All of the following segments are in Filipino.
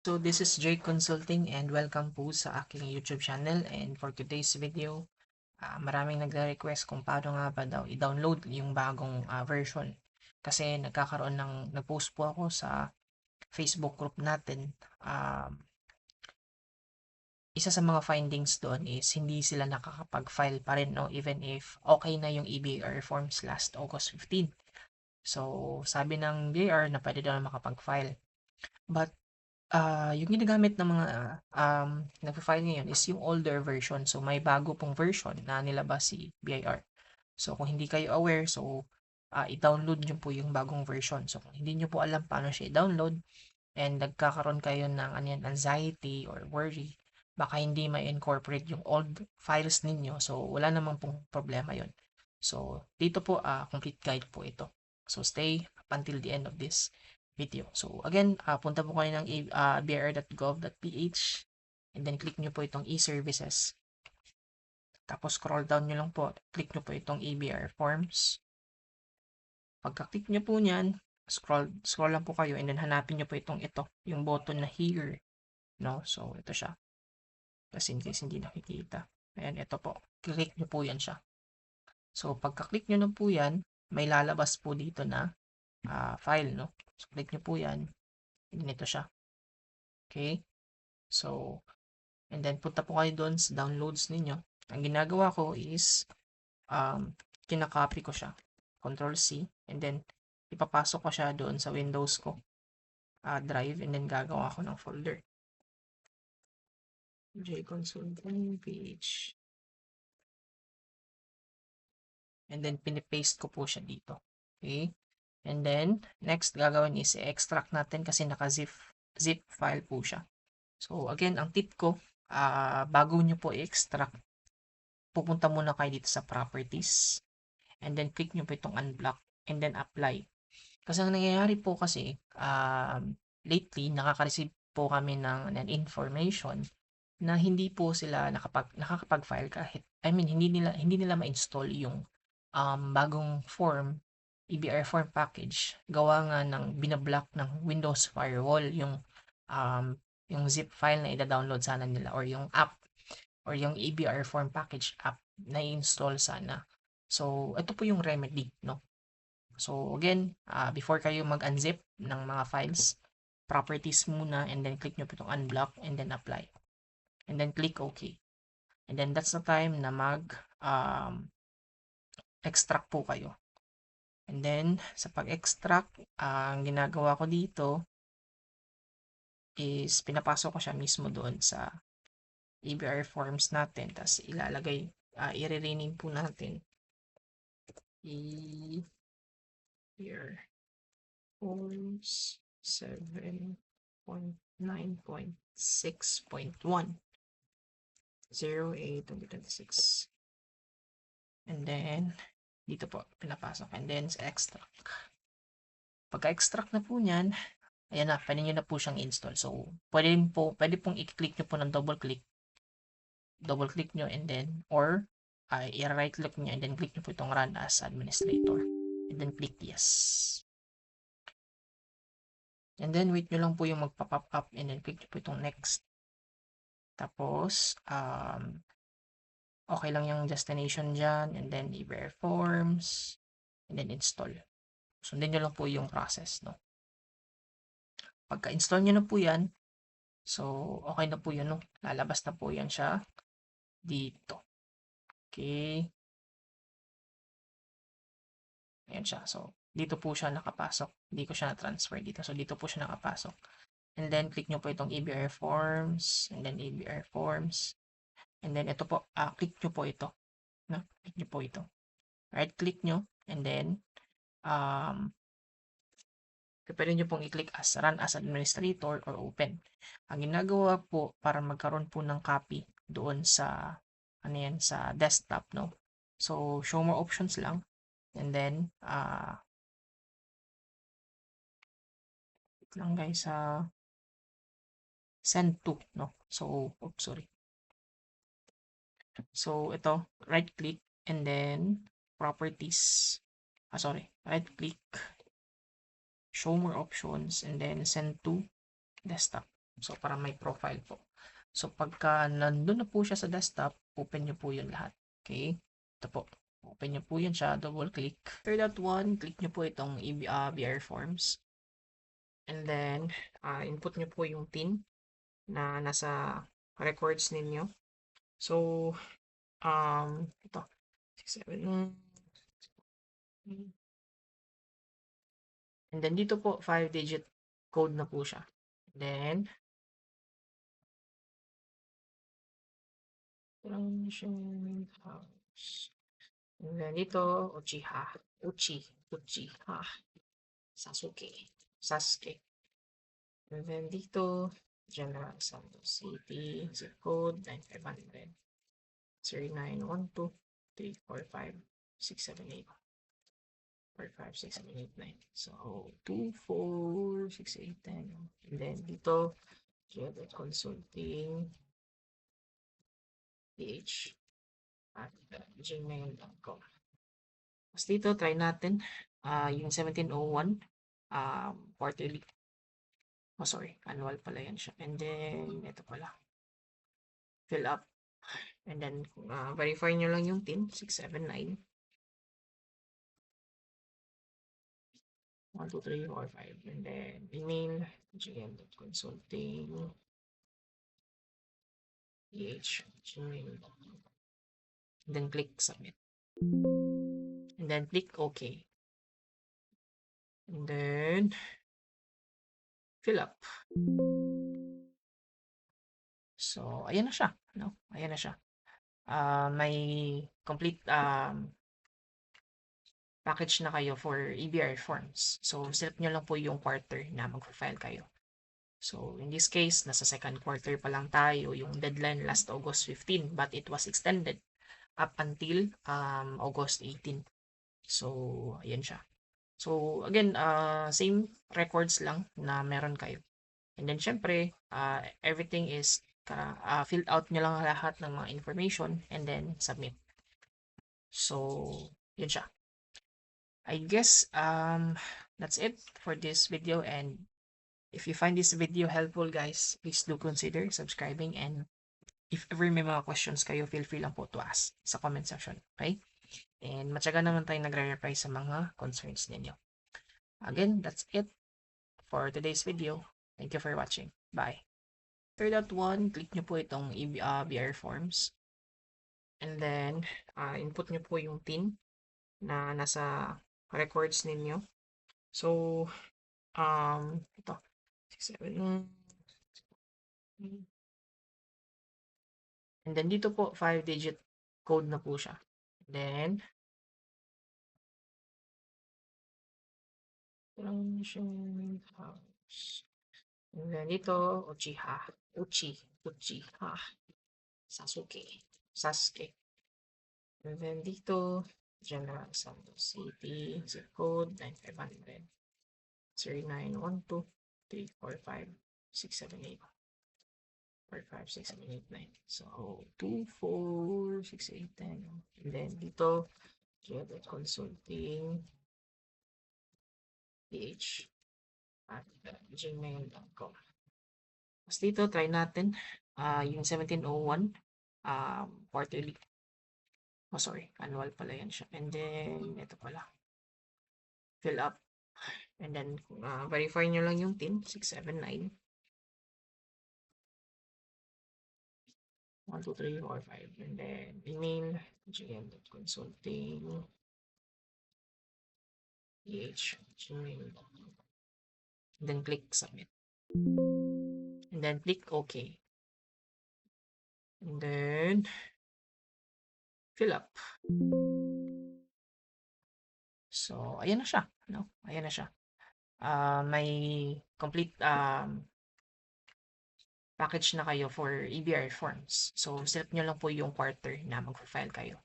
So this is Jake Consulting and welcome po sa aking YouTube channel, and for today's video, maraming nagre-request kung paano nga ba daw i-download yung bagong version. Kasi nag-post po ako sa Facebook group natin. Isa sa mga findings doon is hindi sila nakakapag-file pa rin, no, even if okay na yung EBR forms last August 15. So sabi ng BIR na pwede daw makapag-file. But yung ginagamit ng mga nagfi-file ngayon is yung older version. So, may bago pong version na nilabas si BIR. So, kung hindi kayo aware, so, i-download nyo po yung bagong version. So, kung hindi nyo po alam paano siya i-download and nagkakaroon kayo ng anxiety or worry, baka hindi ma-incorporate yung old files ninyo. So, wala namang pong problema yon. So, dito po, complete guide po ito. So, stay up until the end of this video. So, again, punta po kayo ng br.gov.ph and then click nyo po itong e-services. Tapos, scroll down nyo lang po. Click nyo po itong EBR forms. Pagka-click nyo po niyan, scroll lang po kayo and then hanapin nyo po ito, yung button na here, no? So, ito siya. Kasi in case hindi nakikita. Ayan, ito po. Click nyo po yan siya. So, pagka-click nyo na po yan, may lalabas po dito na file, no? So, click nyo po yan. And ito siya. Okay? So, and then punta po kayo doon sa downloads ninyo. Ang ginagawa ko is, kinakopy ko siya. Control C. And then, ipapasok ko siya doon sa Windows ko. Drive. And then, gagawa ko ng folder. JConsulting page. And then, pinipaste ko po siya dito. Okay? And then, next gagawin is i-extract natin kasi naka-zip file po siya. So, again, ang tip ko, bago nyo po i-extract, pupunta muna kayo dito sa properties. And then, click nyo po itong unblock. And then, apply. Kasi ang nangyayari po kasi, lately, nakaka-receive po kami ng information na hindi po sila nakakapag-file kahit, hindi nila ma-install yung bagong form, EBR form package. Gawa nga ng binablock ng Windows Firewall yung zip file na i-download sana nila or yung app or yung EBR form package app na i-install sana. So, ito po yung remedy, no? So, again, before kayo mag-unzip ng mga files, properties muna and then click nyo po itong unblock and then apply. And then click OK. And then that's the time na extract po kayo. And then, sa pag-extract, ang ginagawa ko dito is pinapasok ko siya mismo doon sa EBR forms natin. Tapos ilalagay, i-rename po natin. EBR forms 7.9.6.1 08/2026. And then, dito po, pinapasok. And then, sa extract. Pagka-extract na po niyan, ayan na, pwede nyo na po siyang install. So, pwede pong i-click nyo po ng double click nyo and then, or, i-right click nyo and then click nyo po itong run as administrator. And then, click yes. And then, wait nyo lang po yung magpa-pop up and then click nyo po itong next. Tapos, okay lang yung destination dyan, and then EBR forms, and then install. Sundin nyo lang po yung process, no? Pagka-install nyo na po yan, so, okay na po yun, no? Lalabas na po yan siya dito. Okay. Ayan siya. So, dito po siya nakapasok. Hindi ko siya na-transfer dito. So, dito po siya nakapasok. And then, click nyo po itong EBR forms, and then EBR forms. And then, ito po, click nyo po ito. No? Click nyo po ito. Right-click nyo, and then, pwede nyo pong i-click as run as administrator or open. Ang ginagawa po para magkaroon po ng copy doon sa sa desktop, no? So, show more options lang. And then, lang guys, send to, no? So, oops, sorry. So, ito, right click and then properties. Right click, show more options and then send to desktop. So, para may profile po. So, pagka nandun na po siya sa desktop, open nyo po yun lahat. Okay? Ito po. Open nyo po yun siya. Double click. 3.1, click nyo po itong BR Forms. And then, input nyo po yung TIN na nasa records ninyo. So, ito. 67. And then, dito po, 5-digit code na po siya. And then, house. And then, dito, Uchiha. Uchiha. Sasuke. And then, dito, General Santos City, zip code 9500. 0912 345 678 456 789. So, 246810. And then, dito, Consulting ph at gmail.com. Tapos dito, try natin yung 1701 quarterly. Oh, sorry. Annual pala yan siya. And then, ito pala. Fill up. And then, verify nyo lang yung TIN. 679. 1, 2, 3, 4, 5. And then, email. gm.consulting gmail.com. And then, click submit. And then, click OK. And then, fill up. So, ayan na siya. No? Ayan na siya. May complete package na kayo for EBR forms. So, select nyo lang po yung quarter na mag-file kayo. So, in this case, nasa second quarter pa lang tayo. Yung deadline last August 15, but it was extended up until August 18. So, ayan siya. So, again, same records lang na meron kayo. And then, syempre, everything is filled out nyo lang lahat ng mga information and then submit. So, yun siya. I guess that's it for this video, and if you find this video helpful, guys, please do consider subscribing, and if ever may mga questions kayo, feel free lang po to ask sa comment section, okay? And matyaga naman tayo nagre-reply sa mga concerns ninyo. Again, that's it for today's video. Thank you for watching. Bye. 3.1, click nyo po itong BR Forms. And then, input nyo po yung TIN na nasa records ninyo. So, ito. 67. And then, dito po, 5-digit code na po siya. And then, house. And then, dito, Uchiha. Sasuke. And then, dito, General Santos City, zip code 9500. 0912 345 678 456 789. So, 246810. And then, dito, Consulting ph at gmail.com. Tapos dito, try natin yung 1701 quarterly. Oh, sorry. Annual pala yan siya. And then, ito pala. Fill up. And then, verify nyo lang yung TIN. 679. 1, 2, 3, 4, 5. And then, email. gm.consulting gmail.com. And then, click submit. And then, click OK. And then, fill up. So, ayan na siya. No? Ayan na siya. May complete package na kayo for EBR forms. So, select nyo lang po yung quarter na mag-file kayo.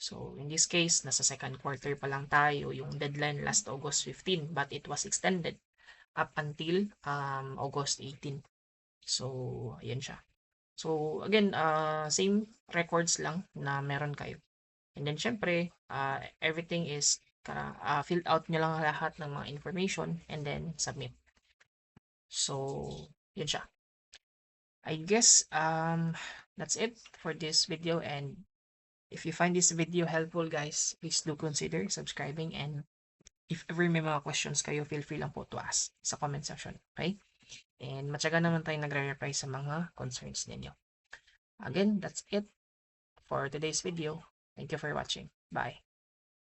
So, in this case, nasa second quarter pa lang tayo. Yung deadline last August 15, but it was extended up until August 18. So, ayan siya. So, again, same records lang na meron kayo. And then, syempre, everything is filled out nyo lang lahat ng mga information and then submit. So, yun siya. I guess that's it for this video, and if you find this video helpful guys, please do consider subscribing, and if ever may mga questions kayo, feel free lang po to ask sa comment section. Okay? And matyaga naman tayong nagre-reply sa mga concerns ninyo. Again, that's it for today's video. Thank you for watching. Bye.